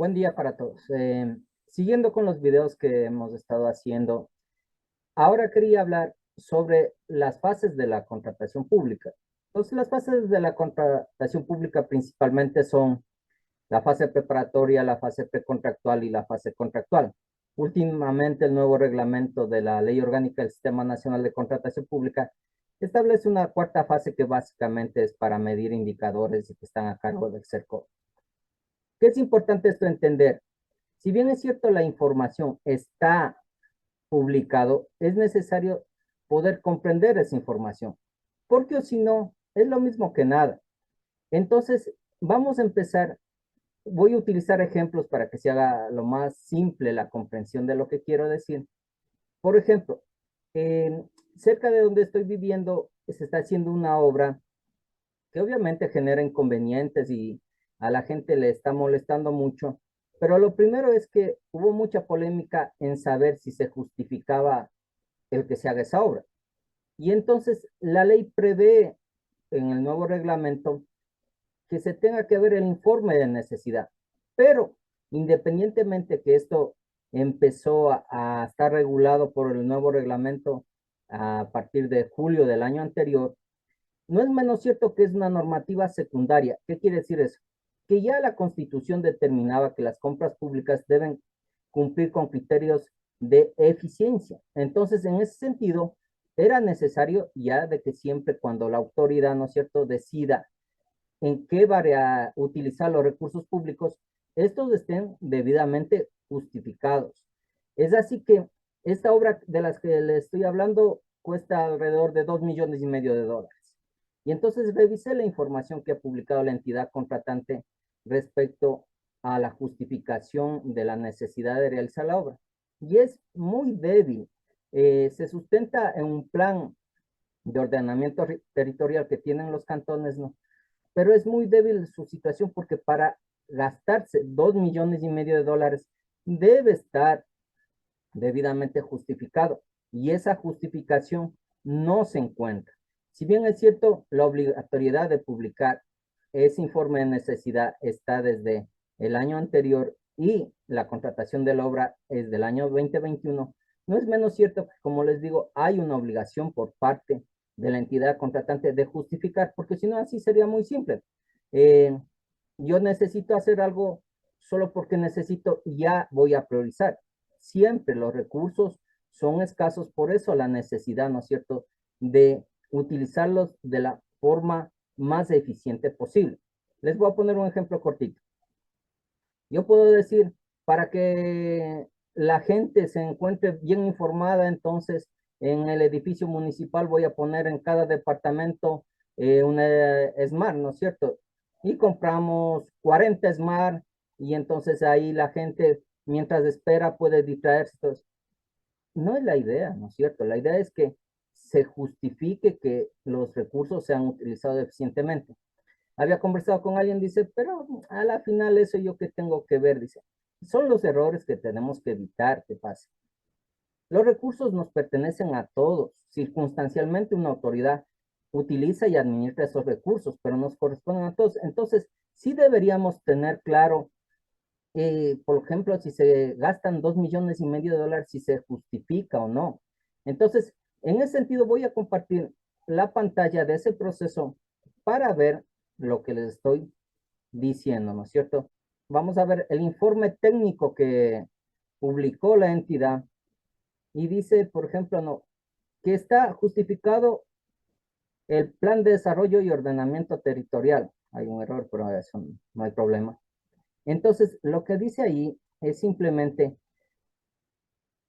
Buen día para todos. Siguiendo con los videos que hemos estado haciendo, ahora quería hablar sobre las fases de la contratación pública. Entonces, las fases de la contratación pública principalmente son la fase preparatoria, la fase precontractual y la fase contractual. Últimamente, el nuevo reglamento de la Ley Orgánica del Sistema Nacional de Contratación Pública establece una cuarta fase que básicamente es para medir indicadores y que están a cargo del CERCO. ¿Qué es importante esto entender? Si bien es cierto la información está publicado, es necesario poder comprender esa información, porque o si no, es lo mismo que nada. Entonces, vamos a empezar. Voy a utilizar ejemplos para que se haga lo más simple la comprensión de lo que quiero decir. Por ejemplo, cerca de donde estoy viviendo se está haciendo una obra que obviamente genera inconvenientes y a la gente le está molestando mucho, pero lo primero es que hubo mucha polémica en saber si se justificaba el que se haga esa obra. Y entonces la ley prevé en el nuevo reglamento que se tenga que ver el informe de necesidad, pero independientemente que esto empezó a estar regulado por el nuevo reglamento a partir de julio del año anterior, no es menos cierto que es una normativa secundaria. ¿Qué quiere decir eso? Que ya la Constitución determinaba que las compras públicas deben cumplir con criterios de eficiencia. Entonces, en ese sentido, era necesario ya de que siempre cuando la autoridad, ¿no es cierto?, decida en qué va a utilizar los recursos públicos, estos estén debidamente justificados. Es así que esta obra de las que le estoy hablando cuesta alrededor de 2,5 millones de dólares. Y entonces revisé la información que ha publicado la entidad contratante respecto a la justificación de la necesidad de realizar la obra. Y es muy débil. Se sustenta en un plan de ordenamiento territorial que tienen los cantones, ¿no? Pero es muy débil su situación porque para gastarse 2,5 millones de dólares debe estar debidamente justificado y esa justificación no se encuentra. Si bien es cierto, la obligatoriedad de publicar ese informe de necesidad está desde el año anterior y la contratación de la obra es del año 2021, no es menos cierto que, como les digo, hay una obligación por parte de la entidad contratante de justificar, porque si no, así sería muy simple. Eh, yo necesito hacer algo solo porque necesito, ya voy a priorizar. Siempre los recursos son escasos, por eso la necesidad, ¿no es cierto?, de utilizarlos de la forma más eficiente posible. Les voy a poner un ejemplo cortito. Yo puedo decir, para que la gente se encuentre bien informada, entonces en el edificio municipal voy a poner en cada departamento una Smart, ¿no es cierto? Y compramos 40 Smart y entonces ahí la gente, mientras espera, puede distraerse. Entonces, no es la idea, ¿no es cierto? La idea es que se justifique que los recursos sean utilizados eficientemente. Había conversado con alguien, dice, pero a la final eso yo que tengo que ver, dice, son los errores que tenemos que evitar que pase. Los recursos nos pertenecen a todos. Circunstancialmente una autoridad utiliza y administra esos recursos, pero nos corresponden a todos. Entonces, sí deberíamos tener claro, por ejemplo, si se gastan 2,5 millones de dólares, si se justifica o no. Entonces, en ese sentido, voy a compartir la pantalla de ese proceso para ver lo que les estoy diciendo, ¿no es cierto? Vamos a ver el informe técnico que publicó la entidad y dice, por ejemplo, no, que está justificado el plan de desarrollo y ordenamiento territorial. Hay un error, pero eso no hay problema. Entonces, lo que dice ahí es simplemente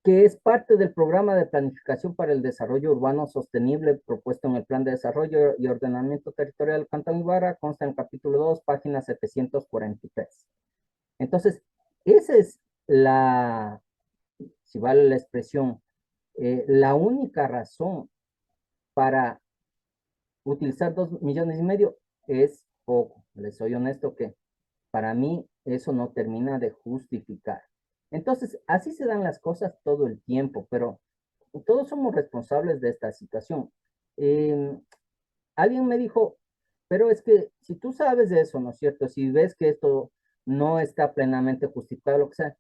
que es parte del programa de planificación para el desarrollo urbano sostenible propuesto en el Plan de Desarrollo y Ordenamiento Territorial del Cantón Ibarra, consta en el capítulo 2, página 743. Entonces, esa es la, si vale la expresión, la única razón para utilizar 2,5 millones es poco. Les soy honesto que para mí eso no termina de justificar. Entonces, así se dan las cosas todo el tiempo, pero todos somos responsables de esta situación. Eh, Alguien me dijo, pero es que si tú sabes de eso, ¿no es cierto? Si ves que esto no está plenamente justificado, o sea,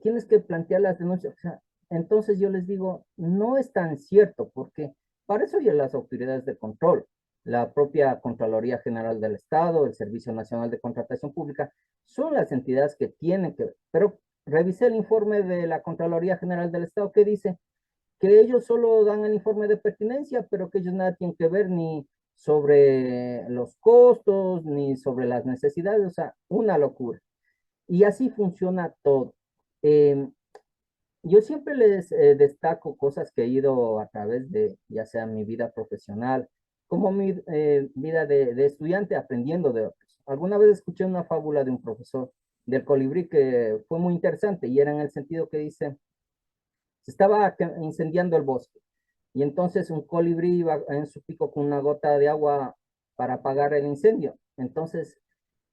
tienes que plantear las denuncias, o sea, entonces yo les digo, no es tan cierto, porque para eso ya las autoridades de control, la propia Contraloría General del Estado, el Servicio Nacional de Contratación Pública, son las entidades que tienen que, pero revisé el informe de la Contraloría General del Estado que dice que ellos solo dan el informe de pertinencia, pero que ellos nada tienen que ver ni sobre los costos, ni sobre las necesidades, o sea, una locura. Y así funciona todo. Eh, yo siempre les destaco cosas que he ido a través de, ya sea mi vida profesional, como mi vida de estudiante aprendiendo de otros. Alguna vez escuché una fábula de un profesor del colibrí que fue muy interesante y era en el sentido que dice, se estaba incendiando el bosque y entonces un colibrí iba en su pico con una gota de agua para apagar el incendio. Entonces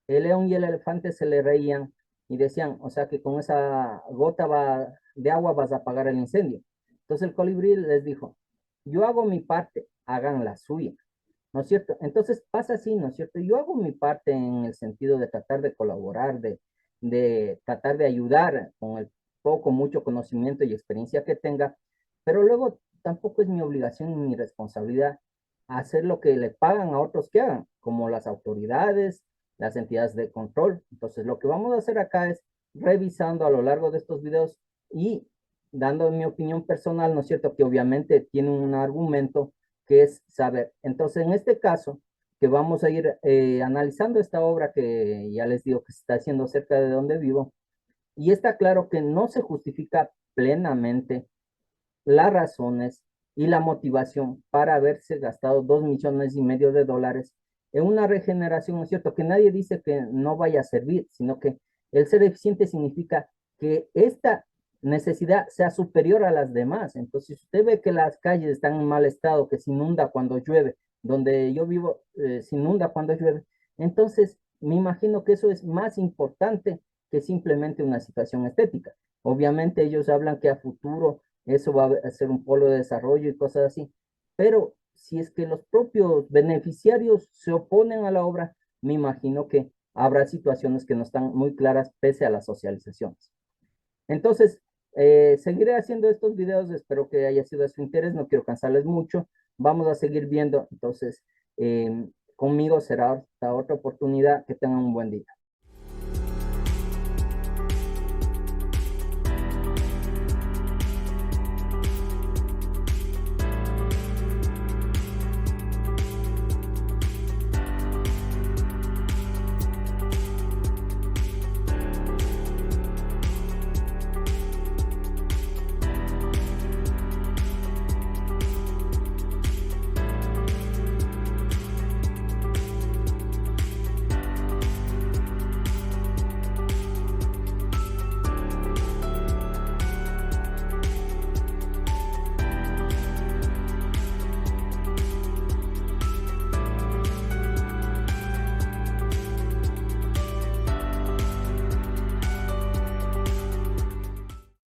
el león y el elefante se le reían y decían, o sea que con esa de agua vas a apagar el incendio. Entonces el colibrí les dijo, yo hago mi parte, hagan la suya, ¿no es cierto? Entonces pasa así, ¿no es cierto? Yo hago mi parte en el sentido de tratar de colaborar, de tratar de ayudar con el poco, mucho conocimiento y experiencia que tenga, pero luego tampoco es mi obligación ni mi responsabilidad hacer lo que le pagan a otros que hagan, como las autoridades, las entidades de control. Entonces, lo que vamos a hacer acá es revisando a lo largo de estos videos y dando mi opinión personal, ¿no es cierto? Que obviamente tiene un argumento que es saber. Entonces, en este caso, que vamos a ir analizando esta obra que ya les digo que se está haciendo cerca de donde vivo, y está claro que no se justifica plenamente las razones y la motivación para haberse gastado 2,5 millones de dólares en una regeneración, ¿no es cierto? Que nadie dice que no vaya a servir, sino que el ser eficiente significa que esta necesidad sea superior a las demás. Entonces, si usted ve que las calles están en mal estado, que se inunda cuando llueve, donde yo vivo se inunda cuando llueve, entonces me imagino que eso es más importante que simplemente una situación estética. Obviamente ellos hablan que a futuro eso va a ser un polo de desarrollo y cosas así. Pero si es que los propios beneficiarios se oponen a la obra, me imagino que habrá situaciones que no están muy claras pese a las socializaciones. Entonces, seguiré haciendo estos videos, espero que haya sido de su interés, no quiero cansarles mucho, vamos a seguir viendo, entonces, conmigo será hasta otra oportunidad, que tengan un buen día.